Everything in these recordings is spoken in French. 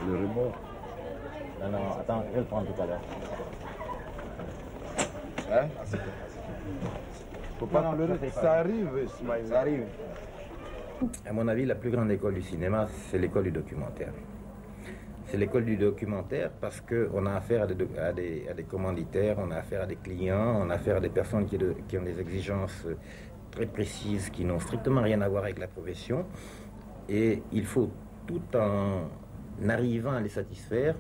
Le remote. Non, non, attends, je vais le prendre tout à l'heure. Hein? Faut pas pleurer. Ça arrive, Ismaël. Ça arrive. À mon avis, la plus grande école du cinéma, c'est l'école du documentaire. C'est l'école du documentaire parce qu'on a affaire à des commanditaires, on a affaire à des clients, on a affaire à des personnes qui ont des exigences très précises, qui n'ont strictement rien à voir avec la profession. Et il faut, tout en arrivant à les satisfaire,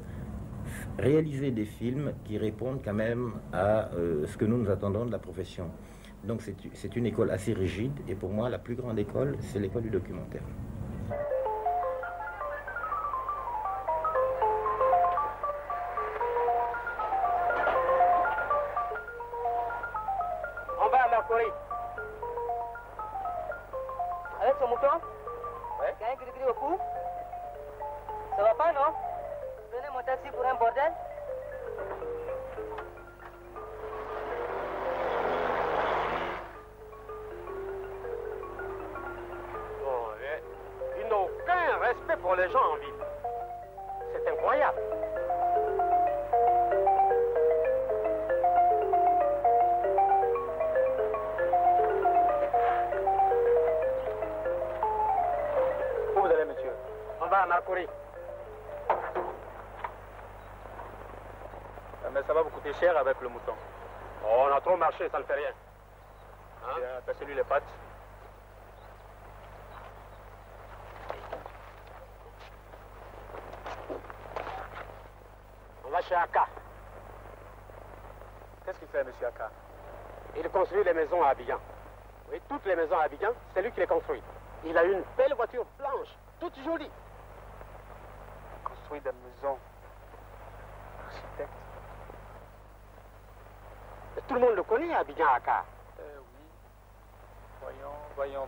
réaliser des films qui répondent quand même à ce que nous attendons de la profession. Donc c'est une école assez rigide, et pour moi, la plus grande école, c'est l'école du documentaire. On va à Mercury. Avec son mouton? Ouais. Il y a un gris-gris au cou? Ça va pas, non? Prenez mon taxi pour un bordel? Ils n'ont aucun respect pour les gens en ville. C'est incroyable. Où vous allez, monsieur? On va à Mercury. Mais ça va vous coûter cher avec le mouton. Oh, on a trop marché, ça ne fait rien. Hein? Passez-lui les pattes. On va chez Aka. Qu'est-ce qu'il fait, monsieur Aka? Il construit les maisons à Abidjan. Oui, toutes les maisons à Abidjan, c'est lui qui les construit. Il a une belle voiture blanche, toute jolie. Construit des maisons. Architecte. Et tout le monde le connaît, Abidjan Aka. Oui. Voyons.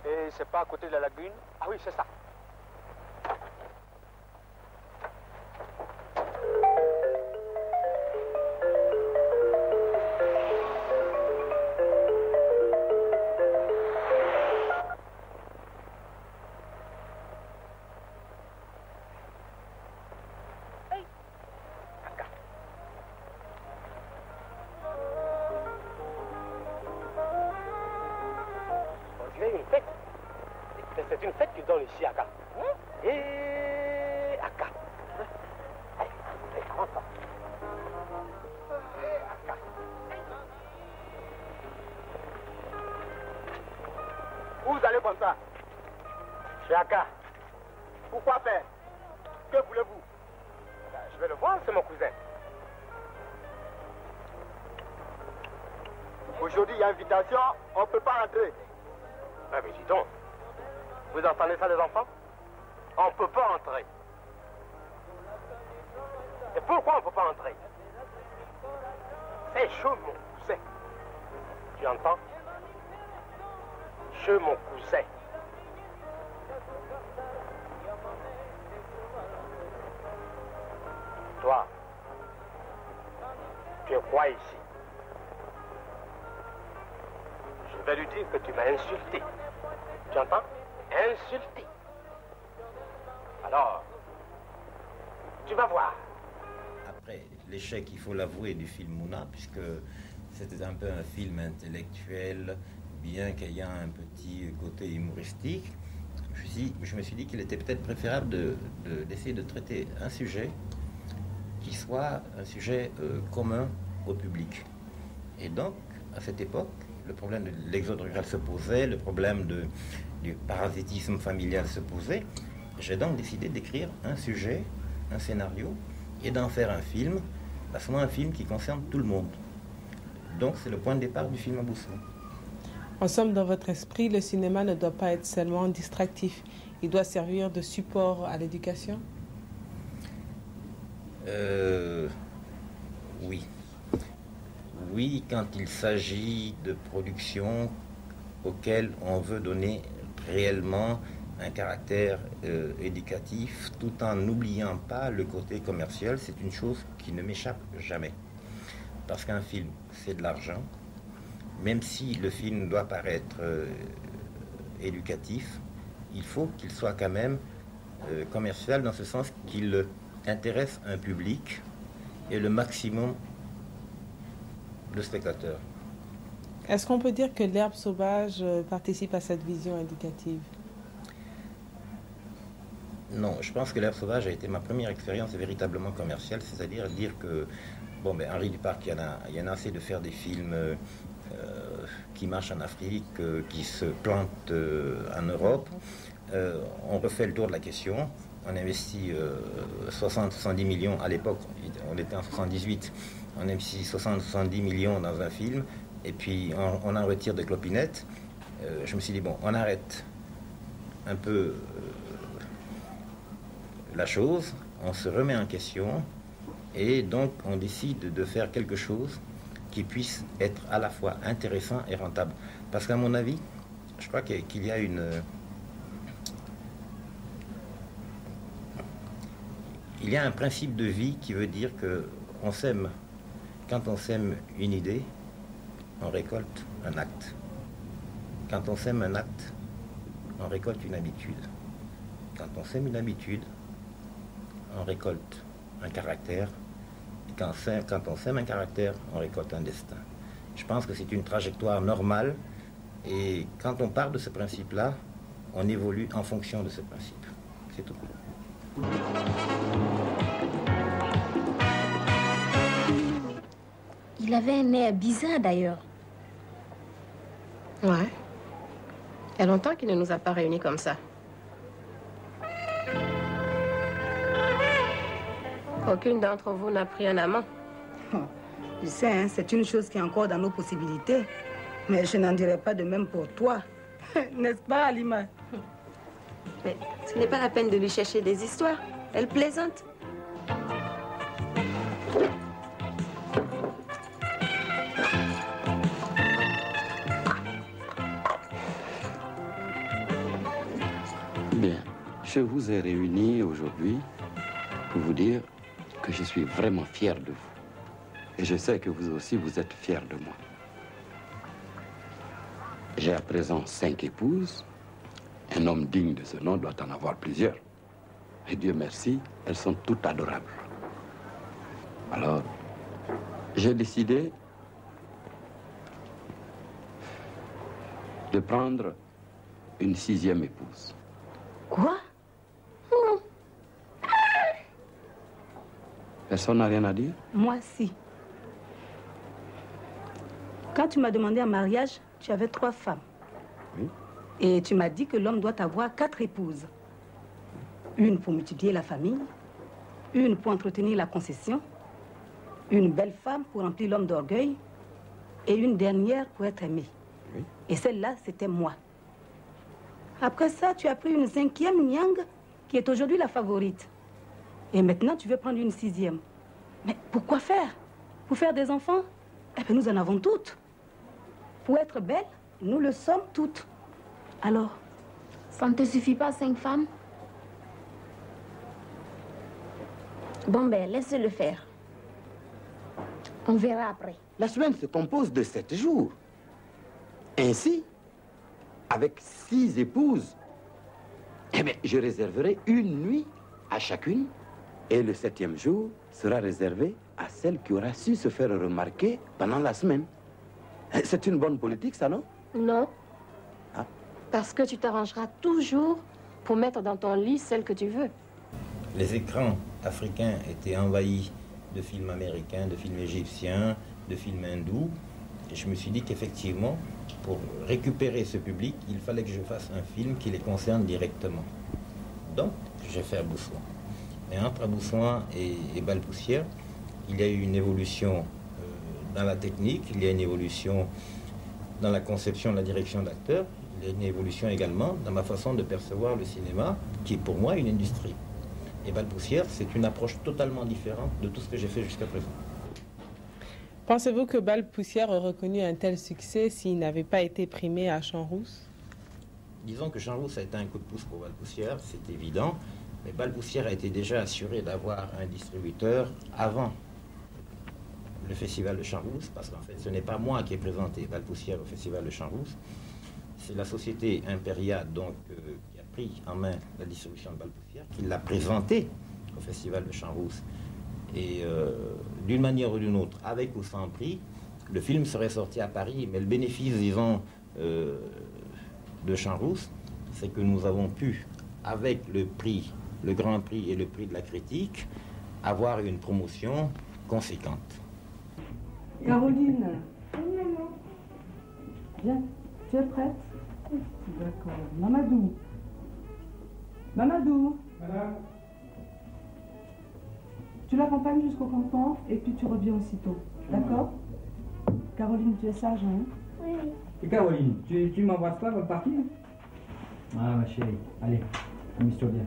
Et c'est pas à côté de la lagune? Ah oui, c'est ça. C'est une fête qu'ils donnent ici, Aka. Et Aka. Allez, rentre. Et Aka. Où vous allez comme ça? Chez Aka. Pourquoi faire? Que voulez-vous? Je vais le voir, c'est mon cousin. Aujourd'hui, il y a invitation, on ne peut pas entrer. Ah, mais dis donc. Vous entendez ça, les enfants? On ne peut pas entrer. Et pourquoi on ne peut pas entrer? C'est chez mon cousin. Tu entends? Chez mon cousin. Toi, tu es quoi ici? Je vais lui dire que tu m'as insulté. Tu entends? Insulté. Alors, tu vas voir. Après l'échec, il faut l'avouer, du film Mouna, puisque c'était un peu un film intellectuel, bien qu'ayant un petit côté humoristique, je me suis dit qu'il était peut-être préférable d'essayer de traiter un sujet qui soit un sujet commun au public. Et donc, à cette époque, le problème de l'exode rural se posait, le problème du parasitisme familial se posait. J'ai donc décidé d'écrire un sujet, un scénario, et d'en faire un film, à ce moment un film qui concerne tout le monde. Donc c'est le point de départ du film Aboussou. En somme, dans votre esprit, le cinéma ne doit pas être seulement distractif, il doit servir de support à l'éducation? Oui. Oui, quand il s'agit de productions auxquelles on veut donner réellement un caractère éducatif, tout en n'oubliant pas le côté commercial, c'est une chose qui ne m'échappe jamais. Parce qu'un film, c'est de l'argent, même si le film doit paraître éducatif, il faut qu'il soit quand même commercial dans ce sens qu'il intéresse un public et le maximum de spectateurs. Est-ce qu'on peut dire que L'herbe sauvage participe à cette vision éducative? Non, je pense que L'herbe sauvage a été ma première expérience véritablement commerciale, c'est-à-dire dire que, bon, ben, Henri Duparc, il y en a assez de faire des films qui marchent en Afrique, qui se plantent en Europe. On refait le tour de la question, on investit 60-70 millions, à l'époque, on était en 78, on investit 60-70 millions dans un film, et puis on en retire de clopinettes. Je me suis dit, bon, on arrête un peu la chose, on se remet en question, et donc on décide de faire quelque chose qui puisse être à la fois intéressant et rentable. Parce qu'à mon avis, je crois qu'il y a il y a un principe de vie qui veut dire que on sème, quand on sème une idée, on récolte un acte. Quand on sème un acte, on récolte une habitude. Quand on sème une habitude, on récolte un caractère. Et quand on sème un caractère, on récolte un destin. Je pense que c'est une trajectoire normale. Et quand on part de ce principe-là, on évolue en fonction de ce principe. C'est tout. Il avait un air bizarre d'ailleurs. Ouais. Il y a longtemps qu'il ne nous a pas réunis comme ça. Aucune d'entre vous n'a pris un amant. Oh, je sais, hein, c'est une chose qui est encore dans nos possibilités. Mais je n'en dirais pas de même pour toi. N'est-ce pas, Halima? Mais ce n'est pas la peine de lui chercher des histoires. Elle plaisante. Bien, je vous ai réunis aujourd'hui pour vous dire que je suis vraiment fier de vous. Et je sais que vous aussi, vous êtes fiers de moi. J'ai à présent 5 épouses. Un homme digne de ce nom doit en avoir plusieurs. Et Dieu merci, elles sont toutes adorables. Alors, j'ai décidé de prendre une 6e épouse. Quoi? Personne n'a rien à dire? Moi, si. Quand tu m'as demandé en mariage, tu avais 3 femmes. Oui. Et tu m'as dit que l'homme doit avoir 4 épouses. Une pour multiplier la famille, une pour entretenir la concession, une belle femme pour remplir l'homme d'orgueil, et une dernière pour être aimée. Oui. Et celle-là, c'était moi. Après ça, tu as pris une 5e Nyang, qui est aujourd'hui la favorite. Et maintenant, tu veux prendre une 6e. Mais pourquoi faire? Pour faire des enfants? Eh bien, nous en avons toutes. Pour être belles, nous le sommes toutes. Alors? Ça ne te suffit pas, 5 femmes? Bon, ben, laisse-le faire. On verra après. La semaine se compose de 7 jours. Ainsi, avec 6 épouses, eh bien, je réserverai une nuit à chacune. Et le 7e jour sera réservé à celle qui aura su se faire remarquer pendant la semaine. C'est une bonne politique, ça, non? Non. Ah. Parce que tu t'arrangeras toujours pour mettre dans ton lit celle que tu veux. Les écrans africains étaient envahis de films américains, de films égyptiens, de films hindous. Et je me suis dit qu'effectivement, pour récupérer ce public, il fallait que je fasse un film qui les concerne directement. Donc, j'ai fait Abou-Souan. Et entre Abou-Souan et Balles-Poussières, il y a eu une évolution dans la technique, il y a une évolution dans la conception, la direction d'acteurs, il y a une évolution également dans ma façon de percevoir le cinéma, qui est pour moi une industrie. Et Balles-Poussières, c'est une approche totalement différente de tout ce que j'ai fait jusqu'à présent. Pensez-vous que Balles-Poussières aurait reconnu un tel succès s'il n'avait pas été primé à Champs-Rousse? Disons que Champs-Rousse a été un coup de pouce pour Balles-Poussières, c'est évident. Mais Balles-Poussières a été déjà assuré d'avoir un distributeur avant le festival de Champs-Rousse, parce qu'en fait, ce n'est pas moi qui ai présenté Valpoussière au festival de Champs-Rousse, c'est la société Imperia donc, qui a pris en main la distribution de Valpoussière, qui l'a présenté au festival de Champs-Rousse. Et d'une manière ou d'une autre, avec ou sans prix, le film serait sorti à Paris, mais le bénéfice, disons, de Champs-Rousse, c'est que nous avons pu, avec le prix, le grand prix et le prix de la critique, avoir une promotion conséquente. Caroline. Viens, tu es prête? D'accord. Mamadou. Mamadou. Madame. Tu l'accompagnes jusqu'au campement et puis tu reviens aussitôt. D'accord? Caroline, tu es sage, hein? Oui. Et Caroline, tu m'embrasses pas avant de partir? Ah, ma chérie, allez, amuse-toi bien.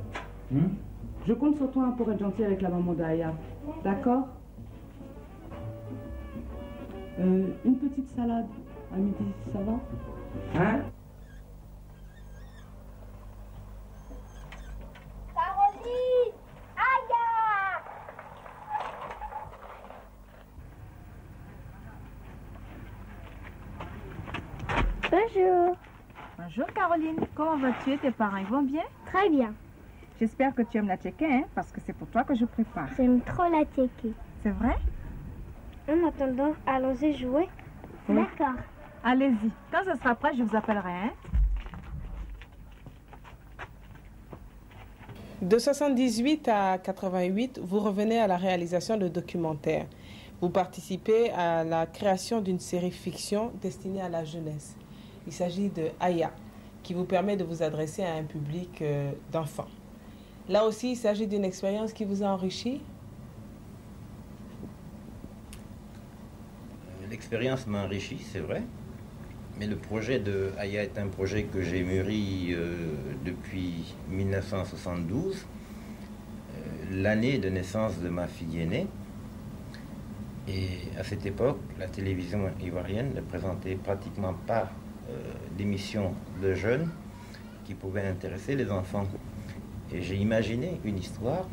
Je compte sur toi pour être gentil avec la maman d'Aya. D'accord? Une petite salade à midi, ça va? Hein? Caroline! Aya! Bonjour. Bonjour Caroline, comment vas-tu? Tes parents ils vont bien? Très bien. J'espère que tu aimes la tchéké, hein, parce que c'est pour toi que je prépare. J'aime trop la tchéké. C'est vrai? En attendant, allons-y jouer. Oui. D'accord. Allez-y. Quand ce sera prêt, je vous appellerai. Hein? De 78 à 88, vous revenez à la réalisation de documentaires. Vous participez à la création d'une série fiction destinée à la jeunesse. Il s'agit de Aya, qui vous permet de vous adresser à un public d'enfants. Là aussi, il s'agit d'une expérience qui vous a enrichi? L'expérience m'a enrichi, c'est vrai. Mais le projet de Aya est un projet que j'ai mûri depuis 1972, l'année de naissance de ma fille aînée. Et à cette époque, la télévision ivoirienne ne présentait pratiquement pas d'émissions de jeunes qui pouvaient intéresser les enfants. Et j'ai imaginé une histoire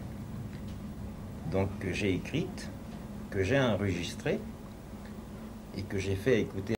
donc, que j'ai écrite, que j'ai enregistrée et que j'ai fait écouter